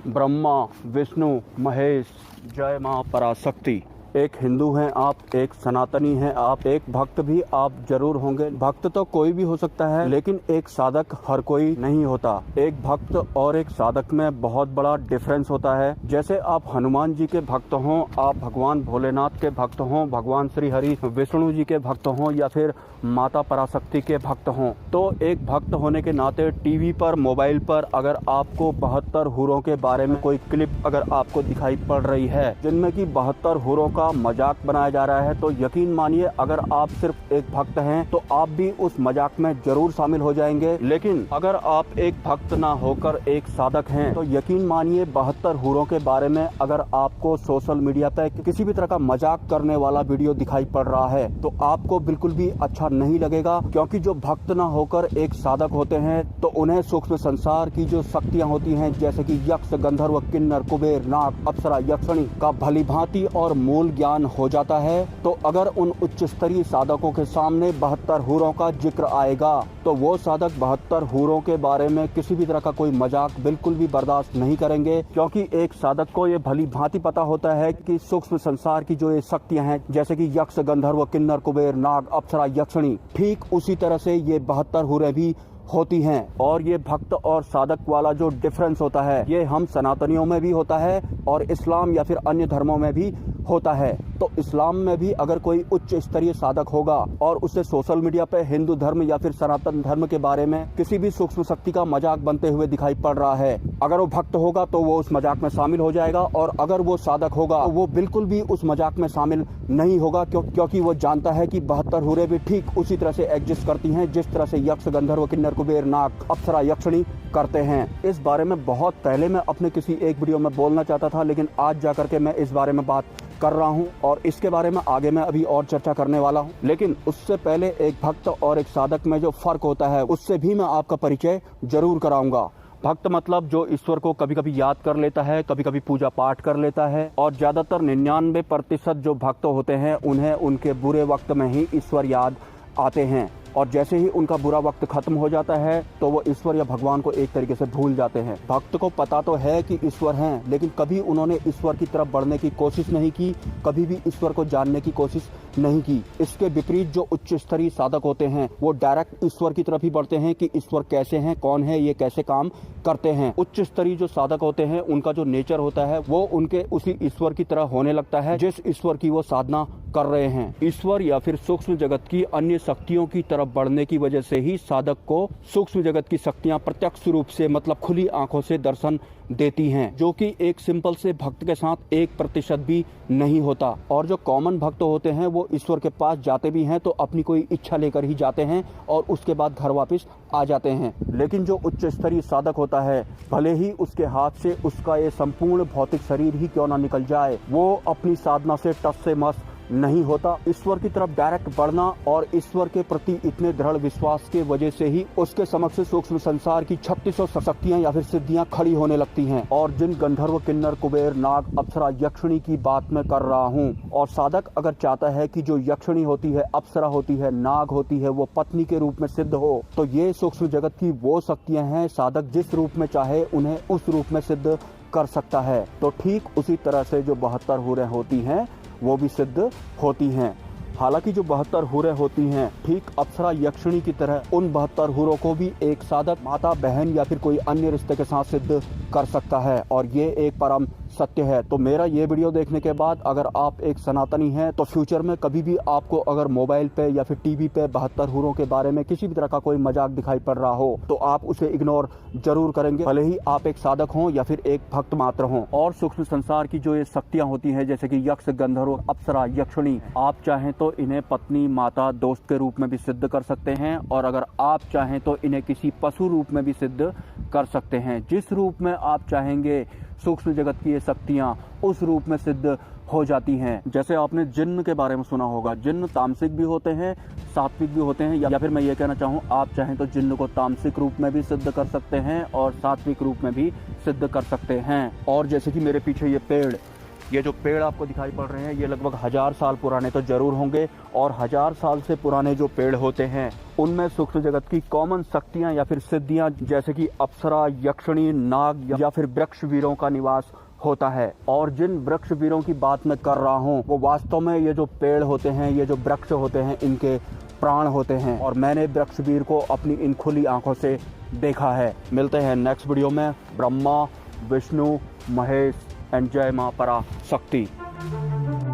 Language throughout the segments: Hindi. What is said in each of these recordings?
ब्रह्मा, विष्णु, महेश, जय मां पराशक्ति। एक हिंदू हैं आप, एक सनातनी हैं आप, एक भक्त भी आप जरूर होंगे। भक्त तो कोई भी हो सकता है, लेकिन एक साधक हर कोई नहीं होता। एक भक्त और एक साधक में बहुत बड़ा डिफरेंस होता है। जैसे आप हनुमान जी के भक्त हों, आप भगवान भोलेनाथ के भक्त हों, भगवान श्री हरि विष्णु जी के भक्त हों, या फिर माता पराशक्ति के भक्त हों, तो एक भक्त होने के नाते टीवी पर, मोबाइल पर अगर आपको 72 हुरों के बारे में कोई क्लिप अगर आपको दिखाई पड़ रही है जिनमें कि 72 हुरों का मजाक बनाया जा रहा है, तो यकीन मानिए अगर आप सिर्फ एक भक्त हैं तो आप भी उस मजाक में जरूर शामिल हो जाएंगे। लेकिन अगर आप एक भक्त ना होकर एक साधक हैं तो यकीन मानिए 72 हुरों के बारे में अगर आपको सोशल मीडिया पे किसी भी तरह का मजाक करने वाला वीडियो दिखाई पड़ रहा है तो आपको बिल्कुल भी अच्छा नहीं लगेगा। क्योंकि जो भक्त ना होकर एक साधक होते हैं तो उन्हें सूक्ष्म संसार की जो शक्तियाँ होती हैं, जैसे कि यक्ष, गंधर्व, किन्नर, कुबेर, नाग, अप्सरा, यक्षिणी का भलीभांति और मूल ज्ञान हो जाता है। तो अगर उन उच्च स्तरीय साधकों के सामने 72 हुरों का जिक्र आएगा तो वो साधक 72 हुरों के बारे में किसी भी तरह का कोई मजाक बिल्कुल भी बर्दाश्त नहीं करेंगे। क्योंकि एक साधक को ये भली भांति पता होता है कि सूक्ष्म संसार की जो ये शक्तियां हैं, जैसे कि यक्ष, गंधर्व, किन्नर, कुबेर, नाग, अप्सरा, यक्षिणी, ठीक उसी तरह से ये 72 हुरें भी होती हैं। और ये भक्त और साधक वाला जो डिफरेंस होता है ये हम सनातनियों में भी होता है और इस्लाम या फिर अन्य धर्मों में भी होता है। तो इस्लाम में भी अगर कोई उच्च स्तरीय साधक होगा और उसे सोशल मीडिया पे हिंदू धर्म या फिर सनातन धर्म के बारे में किसी भी सूक्ष्म शक्ति का मजाक बनते हुए दिखाई पड़ रहा है, अगर वो भक्त होगा तो वो उस मजाक में शामिल हो जाएगा, और अगर वो साधक होगा तो वो बिल्कुल भी उस मजाक में शामिल नहीं होगा। क्योंकि वो जानता है कि 72 हुरें भी ठीक उसी तरह से एग्जिस्ट करती हैं जिस तरह से यक्ष, गंधर्व, किन्नर, कुबेर, नाग, अप्सरा, यक्षिणी करते हैं। इस बारे में बहुत पहले मैं अपने किसी एक वीडियो में बोलना चाहता था, लेकिन आज जाकर के मैं इस बारे में बात कर रहा हूं और इसके बारे में आगे मैं अभी और चर्चा करने वाला हूं। लेकिन उससे पहले एक भक्त और एक साधक में जो फर्क होता है उससे भी मैं आपका परिचय जरूर कराऊंगा। भक्त मतलब जो ईश्वर को कभी कभी याद कर लेता है, कभी कभी पूजा पाठ कर लेता है, और ज्यादातर 99% जो भक्त होते हैं उन्हें उनके बुरे वक्त में ही ईश्वर याद आते हैं, और जैसे ही उनका बुरा वक्त खत्म हो जाता है तो वो ईश्वर या भगवान को एक तरीके से भूल जाते हैं। भक्त को पता तो है कि ईश्वर हैं, लेकिन कभी उन्होंने ईश्वर की तरफ बढ़ने की कोशिश नहीं की, कभी भी ईश्वर को जानने की कोशिश नहीं की। इसके विपरीत जो उच्च स्तरीय साधक होते हैं वो डायरेक्ट ईश्वर की तरफ ही बढ़ते हैं कि ईश्वर कैसे हैं, कौन है, ये कैसे काम करते हैं। उच्च स्तरीय जो साधक होते हैं उनका जो नेचर होता है वो उनके उसी ईश्वर की तरह होने लगता है जिस ईश्वर की वो साधना कर रहे हैं। ईश्वर या फिर सूक्ष्म जगत की अन्य शक्तियों की तरफ बढ़ने की वजह से ही साधक को सूक्ष्म जगत की शक्तियां प्रत्यक्ष रूप से, मतलब खुली आंखों से दर्शन देती हैं, जो कि एक सिंपल से भक्त के साथ 1% भी नहीं होता। और जो कॉमन भक्त होते हैं वो ईश्वर के पास जाते भी हैं तो अपनी कोई इच्छा लेकर ही जाते हैं और उसके बाद घर वापस आ जाते हैं। लेकिन जो उच्च स्तरीय साधक होता है, भले ही उसके हाथ से उसका ये संपूर्ण भौतिक शरीर ही क्यों ना निकल जाए, वो अपनी साधना से टस से मस नहीं होता। ईश्वर की तरफ डायरेक्ट बढ़ना और ईश्वर के प्रति इतने दृढ़ विश्वास के वजह से ही उसके समक्ष सूक्ष्म संसार की 3600 शक्तियां या फिर सिद्धियां खड़ी होने लगती हैं। और जिन गंधर्व, किन्नर, कुबेर, नाग, अप्सरा, यक्षिणी की बात मैं कर रहा हूं, और साधक अगर चाहता है कि जो यक्षिणी होती है, अप्सरा होती है, नाग होती है, वो पत्नी के रूप में सिद्ध हो, तो ये सूक्ष्म जगत की वो शक्तियां हैं, साधक जिस रूप में चाहे उन्हें उस रूप में सिद्ध कर सकता है। तो ठीक उसी तरह से जो 72 हुरें होती हैं वो भी सिद्ध होती हैं। हालांकि जो 72 हुरें होती हैं ठीक अप्सरा, यक्षिणी की तरह उन 72 हुरों को भी एक साधक माता, बहन या फिर कोई अन्य रिश्ते के साथ सिद्ध कर सकता है, और ये एक परम सत्य है। तो मेरा ये वीडियो देखने के बाद अगर आप एक सनातनी हैं तो फ्यूचर में कभी भी आपको अगर मोबाइल पे या फिर टीवी पे 72 हुरों के बारे में किसी भी तरह का कोई मजाक दिखाई पड़ रहा हो तो आप उसे इग्नोर जरूर करेंगे, भले ही आप एक साधक हों या फिर एक भक्त मात्र हों। और सूक्ष्म संसार की जो ये शक्तियां होती हैं, जैसे कि यक्ष, गंधर्व, अप्सरा, यक्षिणी, आप चाहें तो इन्हें पत्नी, माता, दोस्त के रूप में भी सिद्ध कर सकते हैं, और अगर आप चाहें तो इन्हें किसी पशु रूप में भी सिद्ध कर सकते हैं। जिस रूप में आप चाहेंगे सूक्ष्म जगत की ये शक्तियां उस रूप में सिद्ध हो जाती हैं। जैसे आपने जिन्न के बारे में सुना होगा, जिन्न तामसिक भी होते हैं, सात्विक भी होते हैं, या फिर मैं ये कहना चाहूँ आप चाहें तो जिन्न को तामसिक रूप में भी सिद्ध कर सकते हैं और सात्विक रूप में भी सिद्ध कर सकते हैं। और जैसे कि मेरे पीछे ये पेड़ ये जो पेड़ आपको दिखाई पड़ रहे हैं ये लगभग 1000 साल पुराने तो जरूर होंगे, और 1000 साल से पुराने जो पेड़ होते हैं उनमें सूक्ष्म जगत की कॉमन शक्तियां या फिर सिद्धियां, जैसे कि अप्सरा, यक्षिणी, नाग या फिर वृक्ष वीरों का निवास होता है। और जिन वृक्ष वीरों की बात मैं कर रहा हूँ वो वास्तव में ये जो पेड़ होते हैं, ये जो वृक्ष होते हैं, इनके प्राण होते हैं, और मैंने वृक्ष वीर को अपनी इन खुली आंखों से देखा है। मिलते हैं नेक्स्ट वीडियो में। ब्रह्मा, विष्णु, महेश एंड जय मां पराशक्ति।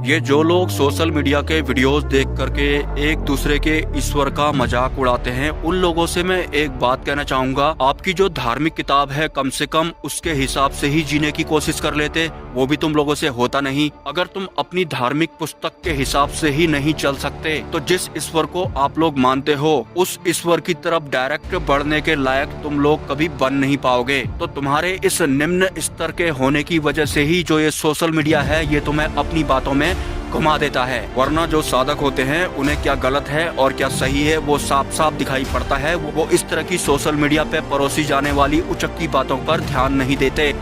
ये जो लोग सोशल मीडिया के वीडियोस देख करके एक दूसरे के ईश्वर का मजाक उड़ाते हैं, उन लोगों से मैं एक बात कहना चाहूंगा, आपकी जो धार्मिक किताब है कम से कम उसके हिसाब से ही जीने की कोशिश कर लेते, वो भी तुम लोगों से होता नहीं। अगर तुम अपनी धार्मिक पुस्तक के हिसाब से ही नहीं चल सकते तो जिस ईश्वर को आप लोग मानते हो उस ईश्वर की तरफ डायरेक्ट बढ़ने के लायक तुम लोग कभी बन नहीं पाओगे। तो तुम्हारे इस निम्न स्तर के होने की वजह से ही जो ये सोशल मीडिया है ये तुम्हें अपनी बातों में घुमा देता है, वरना जो साधक होते हैं उन्हें क्या गलत है और क्या सही है वो साफ साफ दिखाई पड़ता है। वो इस तरह की सोशल मीडिया पे परोसी जाने वाली उचक्की बातों पर ध्यान नहीं देते।